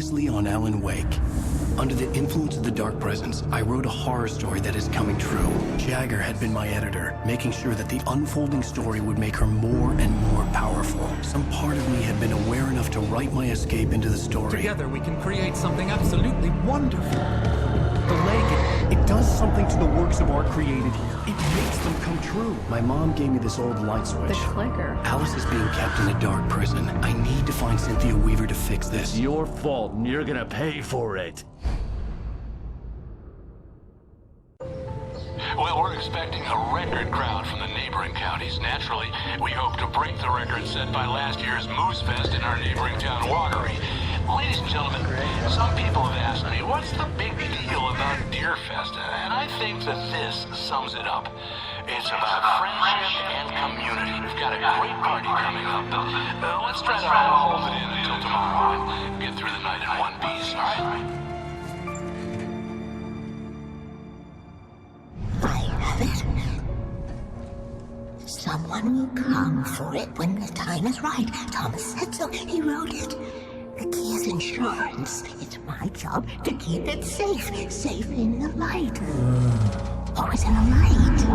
closely on Alan Wake. Under the influence of the dark presence, I wrote a horror story that is coming true. Jagger had been my editor, making sure that the unfolding story would make her more and more powerful. Some part of me had been aware enough to write my escape into the story. Together we can create something absolutely wonderful. The lake, It does something to the works of art created here. It makes them come true. My mom gave me this old light switch. The clicker. Alice is being kept in a dark prison. I need to find Cynthia Weaver to fix this. It's your fault, and you're gonna pay for it. Well, we're expecting a record crowd from the neighboring counties. Naturally, we hope to break the record set by last year's Moose Fest in our neighboring town, Watery. Ladies and gentlemen, some people have asked me, what's the big deal about Deer Fest? And I think that this sums it up. It's about friendship and community. We've got a great party coming up, but let's try to hold it in until tomorrow and get through the night in one piece, all right? Someone will come for it when the time is right. Thomas said so. He wrote it. The key is insurance. It's my job to keep it safe. Safe in the light. Always in the light.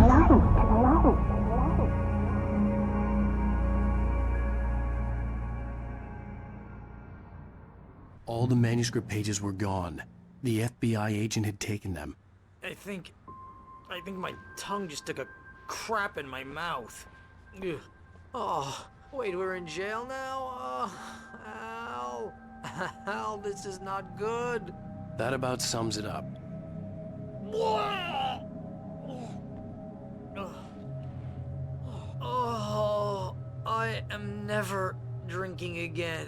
All the manuscript pages were gone. The FBI agent had taken them. I think my tongue just took a crap in my mouth. Ugh. Oh, wait, we're in jail now? Oh, Al. Al, this is not good. That about sums it up. Oh, I am never drinking again.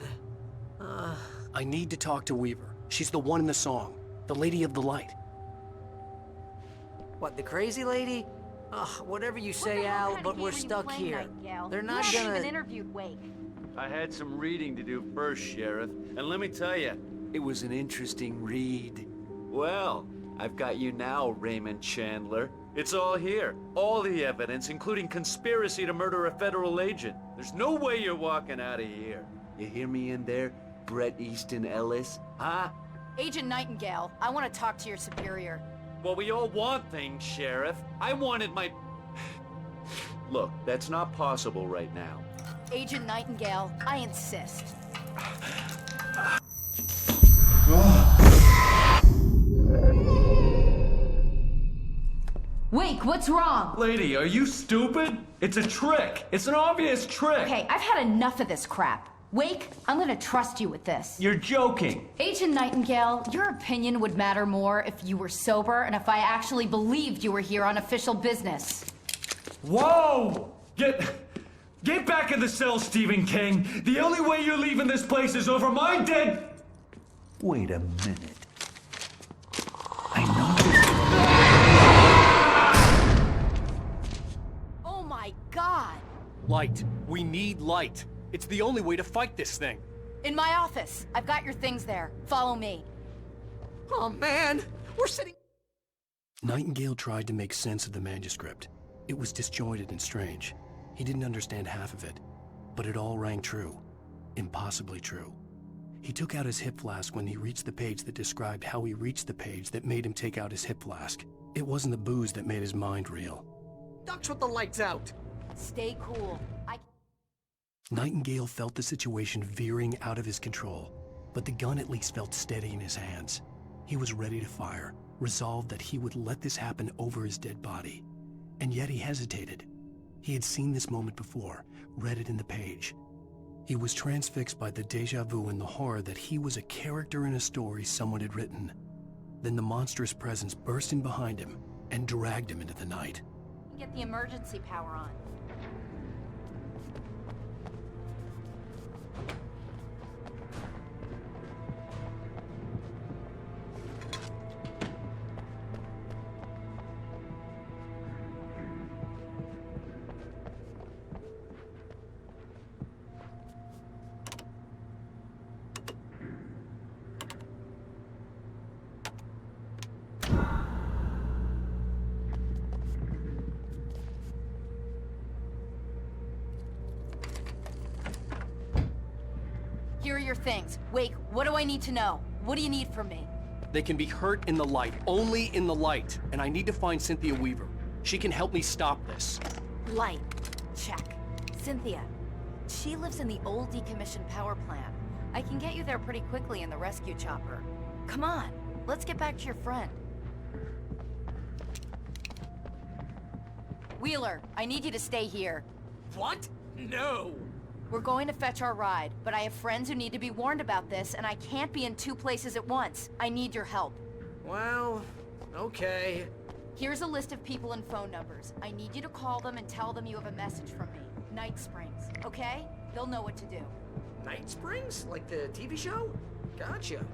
I need to talk to Weaver. She's the one in the song. The Lady of the Light. What, the crazy lady? Ugh, whatever you say, Al, but we're stuck here. They're not gonna... interviewed Wake. I had some reading to do first, Sheriff, and let me tell you, it was an interesting read. Well, I've got you now, Raymond Chandler. It's all here. All the evidence, including conspiracy to murder a federal agent. There's no way you're walking out of here. You hear me in there, Bret Easton Ellis? Huh? Agent Nightingale, I want to talk to your superior. Well, we all want things, Sheriff. I wanted my... Look, that's not possible right now. Agent Nightingale, I insist. Wake, what's wrong? Lady, are you stupid? It's a trick. It's an obvious trick. Okay, I've had enough of this crap. Wake, I'm gonna trust you with this. You're joking. Agent Nightingale, your opinion would matter more if you were sober and if I actually believed you were here on official business. Whoa! Get back in the cell, Stephen King. The only way you're leaving this place is over my dead... Wait a minute. I know... Oh my God! Light. We need light. It's the only way to fight this thing. In my office. I've got your things there. Follow me. Oh, man! We're sitting... Nightingale tried to make sense of the manuscript. It was disjointed and strange. He didn't understand half of it, but it all rang true. Impossibly true. He took out his hip flask when he reached the page that described how he reached the page that made him take out his hip flask. It wasn't the booze that made his mind reel. Ducks with the lights out. Stay cool. Nightingale felt the situation veering out of his control, but the gun at least felt steady in his hands. He was ready to fire, resolved that he would let this happen over his dead body. And yet he hesitated. He had seen this moment before, read it in the page. He was transfixed by the déjà vu and the horror that he was a character in a story someone had written. Then the monstrous presence burst in behind him and dragged him into the night. Get the emergency power on. Here are your things. Wake, what do I need to know? What do you need from me? They can be hurt in the light, only in the light. And I need to find Cynthia Weaver. She can help me stop this. Light. Check. Cynthia. She lives in the old decommissioned power plant. I can get you there pretty quickly in the rescue chopper. Come on, let's get back to your friend. Wheeler, I need you to stay here. What? No! We're going to fetch our ride, but I have friends who need to be warned about this, and I can't be in 2 places at once. I need your help. Well, okay. Here's a list of people and phone numbers. I need you to call them and tell them you have a message from me. Night Springs, okay? They'll know what to do. Night Springs? Like the TV show? Gotcha.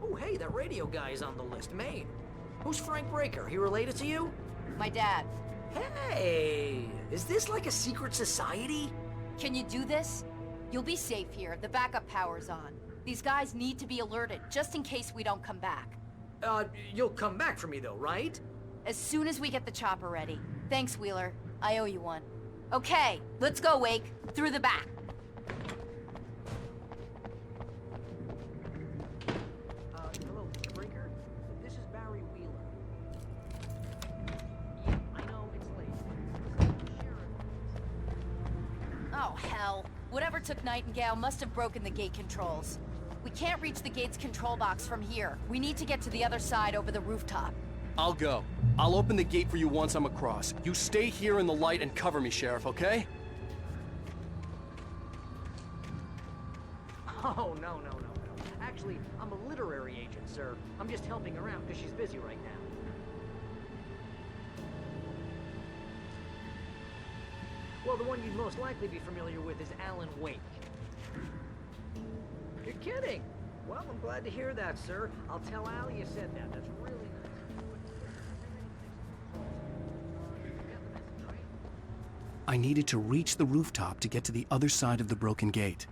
Oh, hey, that radio guy is on the list, Maine. Who's Frank Breaker? He related to you? My dad. Hey, is this like a secret society? Can you do this? You'll be safe here. The backup power's on. These guys need to be alerted, just in case we don't come back. You'll come back for me though, right? As soon as we get the chopper ready. Thanks, Wheeler. I owe you one. Okay, let's go, Wake. Through the back. Hello, Mr. Breaker. This is Barry Wheeler. Yeah, I know, it's late. Oh, hell. Whatever took Nightingale must have broken the gate controls. We can't reach the gate's control box from here. We need to get to the other side over the rooftop. I'll go. I'll open the gate for you once I'm across. You stay here in the light and cover me, Sheriff, okay? Oh, no. Actually, I'm a literary agent, sir. I'm just helping her out because she's busy right now. Well, the one you'd most likely be familiar with is Alan Wake. You're kidding? Well, I'm glad to hear that, sir. I'll tell Al you said that. That's really nice. I needed to reach the rooftop to get to the other side of the broken gate.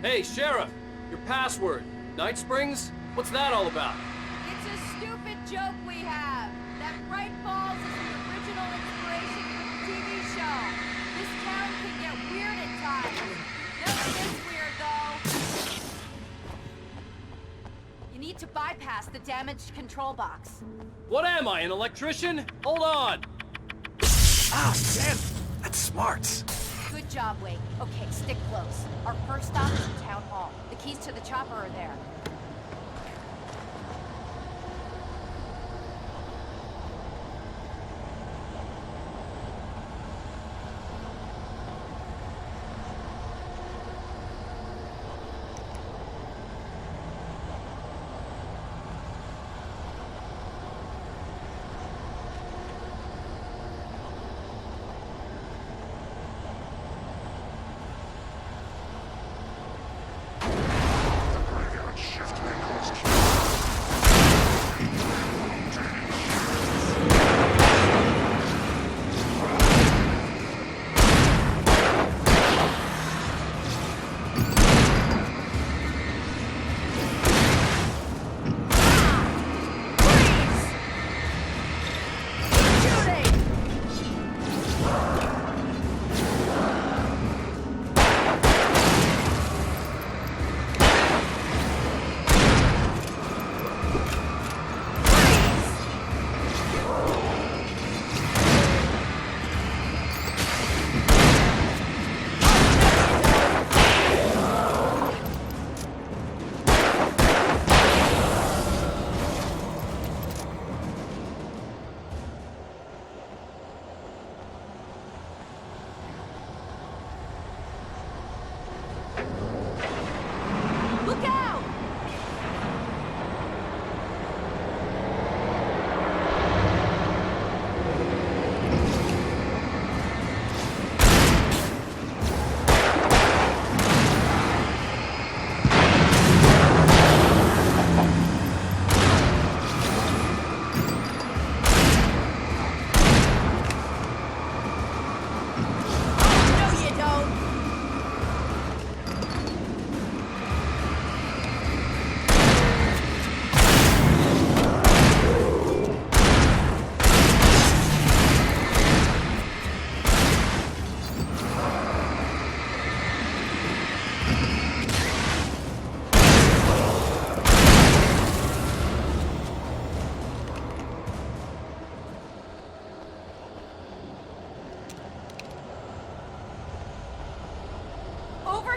Hey, Sheriff! Your password. Night Springs? What's that all about? It's a stupid joke we have. That Bright Falls is the original inspiration for the TV show. This town can get weird at times. Never this weird, though. You need to bypass the damaged control box. What am I, an electrician? Hold on! Ah, damn! That's smart. Good job, Wake. Okay, stick close. Our first stop is the town hall. The keys to the chopper are there.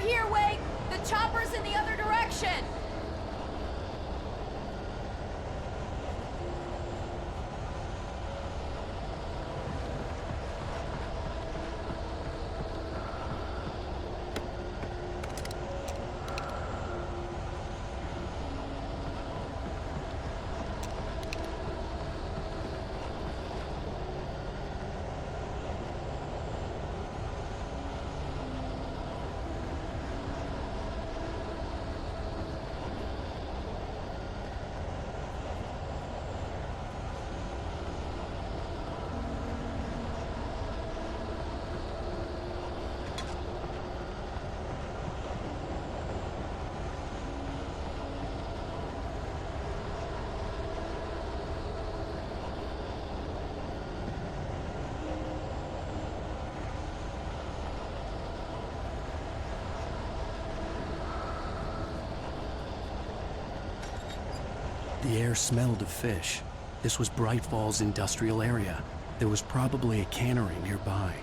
We're here, Wake! The chopper's in the other direction! The air smelled of fish. This was Bright Falls industrial area. There was probably a cannery nearby.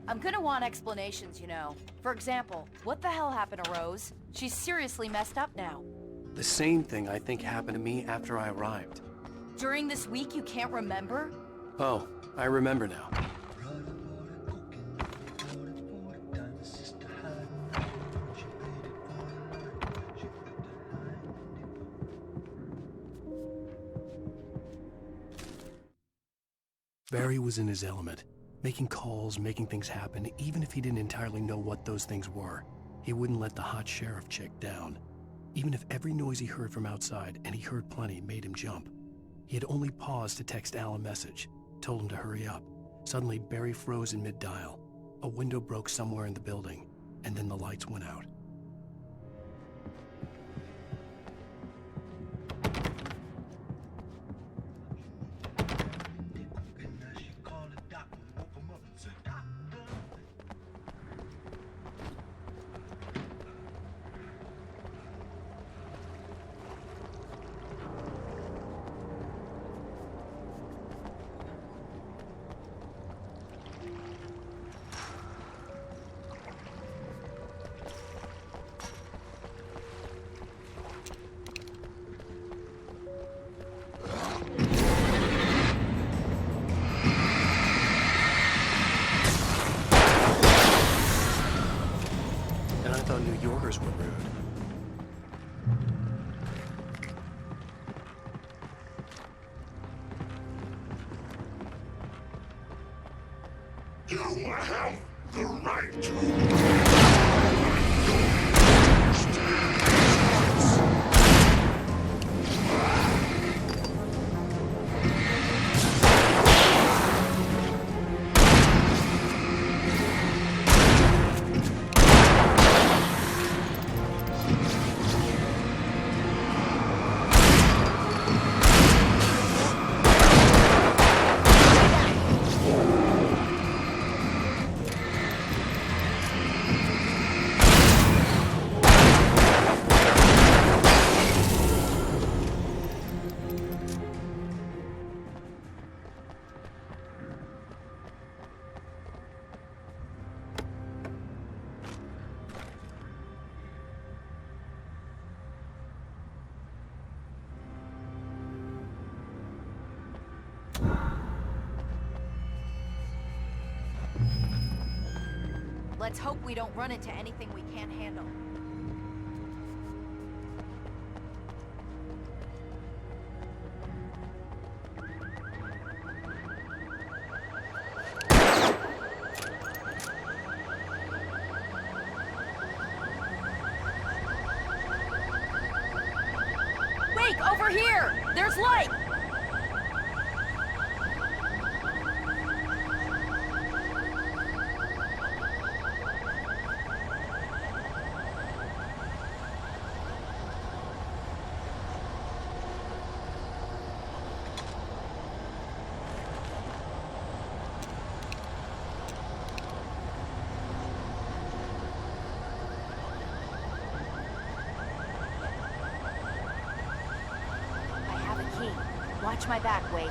I'm gonna want explanations, you know. For example, what the hell happened to Rose? She's seriously messed up now. The same thing I think happened to me after I arrived. During this week, you can't remember? Oh, I remember now. Barry was in his element, making calls, making things happen, even if he didn't entirely know what those things were. He wouldn't let the hot sheriff chick down. Even if every noise he heard from outside, and he heard plenty, made him jump. He had only paused to text Al a message, told him to hurry up. Suddenly, Barry froze in mid-dial. A window broke somewhere in the building, and then the lights went out. New Yorkers were rude. You have the right to. Let's hope we don't run into anything we can't handle. Wake, over here! There's light! Watch my back, Wade.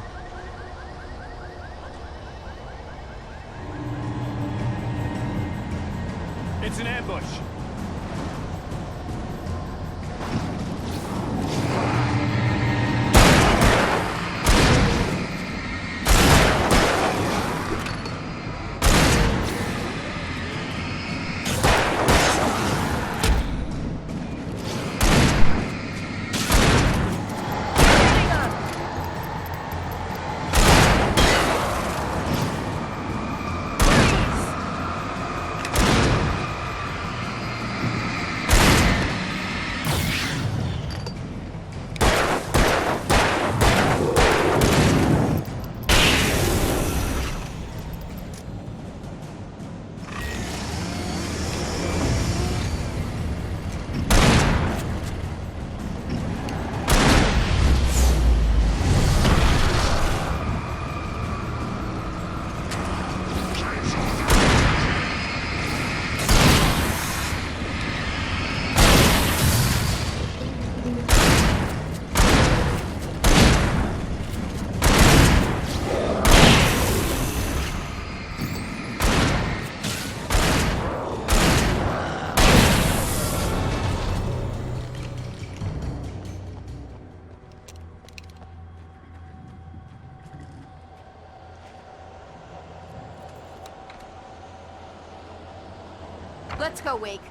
It's an ambush. Let's go, Wake.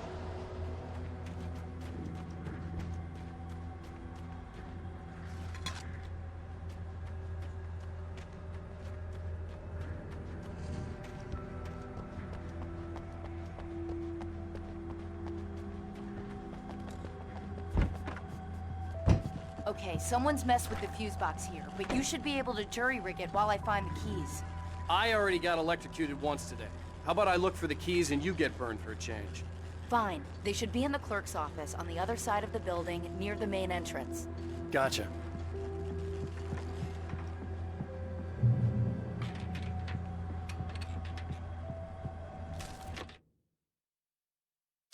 Okay, someone's messed with the fuse box here, but you should be able to jury-rig it while I find the keys. I already got electrocuted once today. How about I look for the keys and you get burned for a change? Fine. They should be in the clerk's office on the other side of the building, near the main entrance. Gotcha.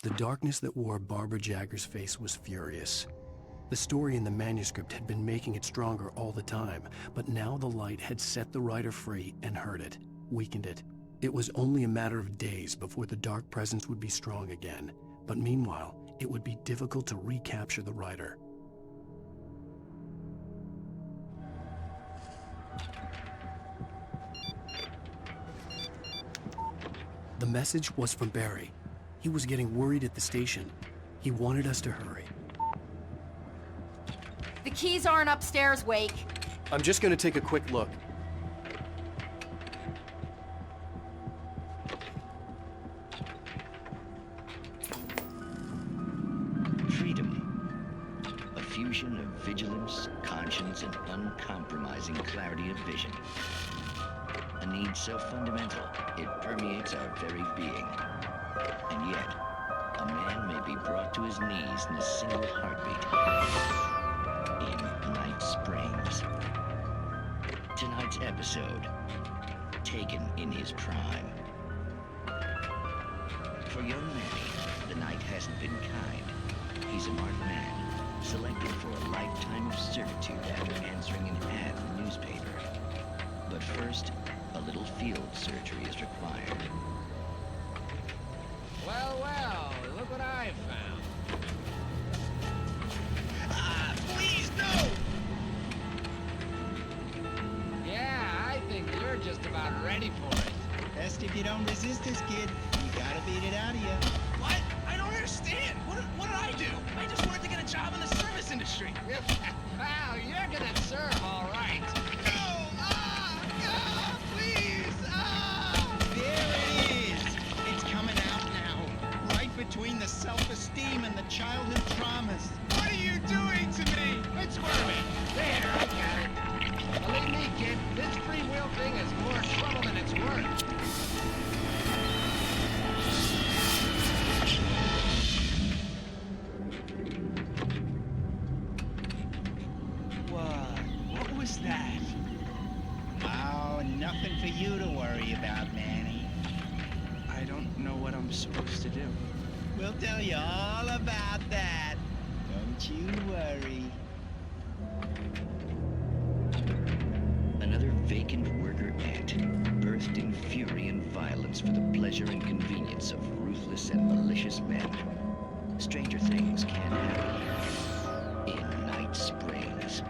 The darkness that wore Barbara Jagger's face was furious. The story in the manuscript had been making it stronger all the time, but now the light had set the writer free and hurt it, weakened it. It was only a matter of days before the dark presence would be strong again, but meanwhile, it would be difficult to recapture the writer. The message was from Barry. He was getting worried at the station. He wanted us to hurry. The keys aren't upstairs, Wake. I'm just gonna take a quick look. Freedom. A fusion of vigilance, conscience, and uncompromising clarity of vision. A need so fundamental, it permeates our very being. And yet, a man may be brought to his knees in a single heartbeat. In Night Springs. Tonight's episode, taken in his prime. For young Manny, the night hasn't been kind. He's a marked man, selected for a lifetime of servitude after answering an ad in the newspaper. But first, a little field surgery is required. Well, well, look what I found. Please, no! Yeah, I think you're just about ready for it. Best if you don't resist this, kid. We gotta beat it out of you. What? I don't understand. What did I do? I just wanted to get a job in the service industry. Wow, you're gonna serve, all right. No! Please! There it is. It's coming out now. Right between the self-esteem and the childhood traumas. What are you doing to me? Quit squirming. There, I got it. Believe me, kid, this free will thing is more trouble than it's worth. What was that? Oh, nothing for you to worry about, Manny. I don't know what I'm supposed to do. We'll tell you all about that. Don't you worry. Another vacant worker ant, birthed in fury and violence for the pleasure and convenience of ruthless and malicious men. Stranger things can happen here in Night Springs.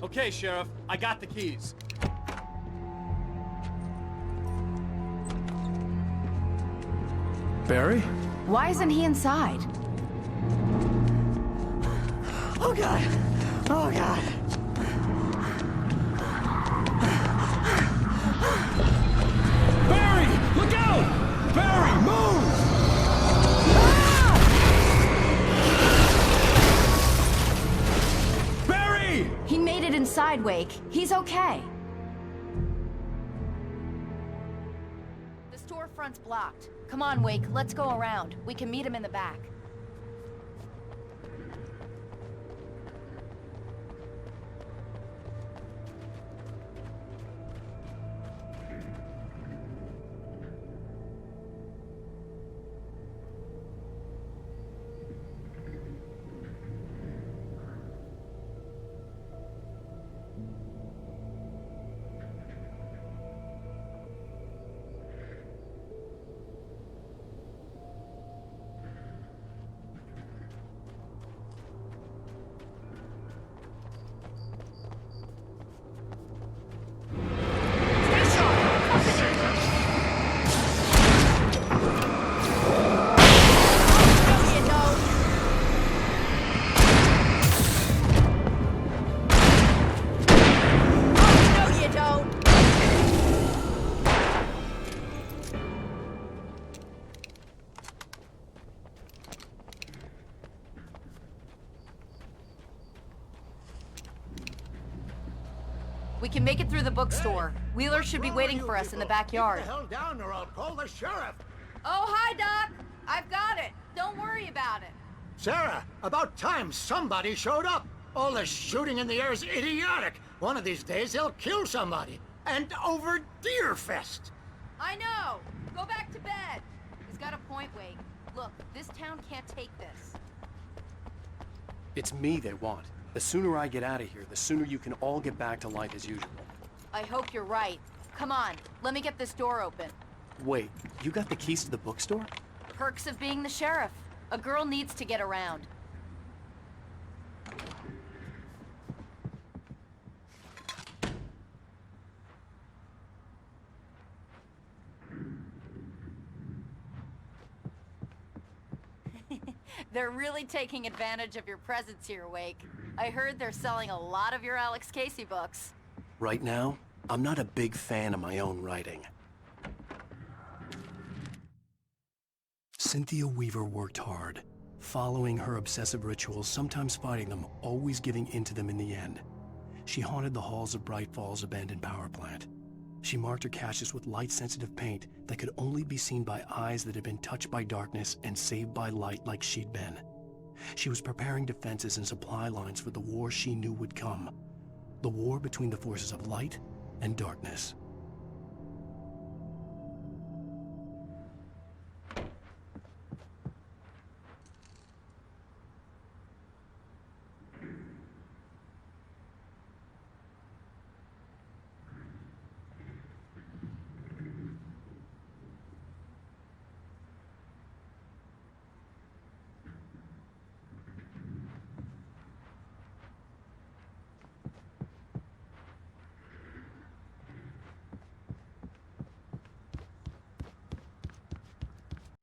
Okay, Sheriff, I got the keys. Barry? Why isn't he inside? Oh, God. Oh, God. Barry! Look out! Barry, move! Barry! He made it inside, Wake. He's okay. The storefront's blocked. Come on, Wake. Let's go around. We can meet him in the back. We can make it through the bookstore. Wheeler should be waiting for us in the backyard. Keep the hell down or I'll call the sheriff. Oh, hi, Doc. I've got it. Don't worry about it. Sarah, about time somebody showed up. All this shooting in the air is idiotic. One of these days they'll kill somebody. And over Deerfest. I know. Go back to bed. He's got a point, Wake. Look, this town can't take this. It's me they want. The sooner I get out of here, the sooner you can all get back to life as usual. I hope you're right. Come on, let me get this door open. Wait, you got the keys to the bookstore? Perks of being the sheriff. A girl needs to get around. They're really taking advantage of your presence here, Wake. I heard they're selling a lot of your Alex Casey books. Right now, I'm not a big fan of my own writing. Cynthia Weaver worked hard, following her obsessive rituals, sometimes fighting them, always giving in to them in the end. She haunted the halls of Bright Falls abandoned power plant. She marked her caches with light-sensitive paint that could only be seen by eyes that had been touched by darkness and saved by light like she'd been. She was preparing defenses and supply lines for the war she knew would come. The war between the forces of light and darkness.